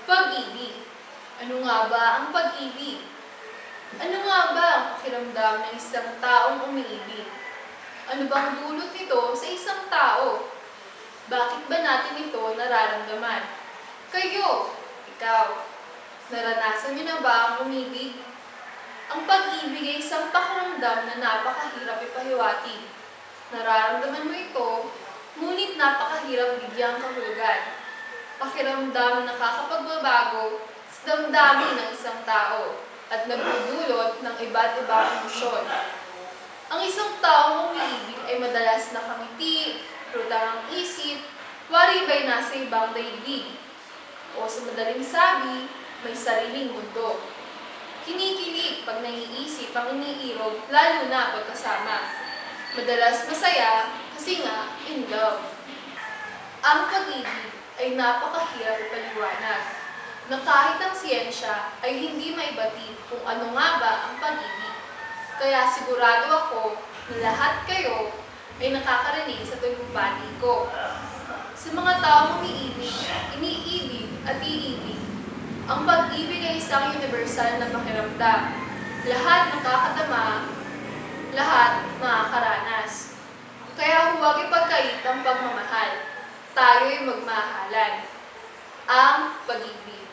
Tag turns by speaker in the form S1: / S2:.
S1: Pag-ibig. Ano nga ba ang pag-ibig? Ano nga ba ang pakiramdam ng isang taong umiibig? Ano bang dulot nito sa isang tao? Bakit ba natin ito nararamdaman? Kayo, ikaw, naranasan niyo na ba ang umibig? Ang pag-ibig ay isang pakiramdam na napakahirap ipahiwatig. Nararamdaman mo ito, ngunit napakahirap bigyang kahulugan. Pakiramdam na nakakapagbabago sa damdamin ng isang tao at nagdudulot ng iba't ibang emosyon. Ang isang taong umiibig ay madalas nakangiti, rutang ang isip, wari ba'y nasa ibang daigdig, o sa madaling sabi, may sariling mundo. Kinikilig pag naiisip ang iniirog, lalo na pagkasama. Madalas masaya kasi nga in love. Ang pag-ibig ay napakahirap ipaliwanag, na kahit ang siyensya ay hindi maibatid kung ano nga ba ang pag-ibig. Kaya sigurado ako na lahat kayo ay nakakarinig sa talumpati ko. Sa mga taong umiibig, iniibig at iibig, ang pag-ibig ay isang universal na pakiramdam. Lahat nakakatama, lahat nakakaranas. Kaya huwag ipagkait ang pagmamahal. Tayo'y magmahalan. Ang pag-ibig.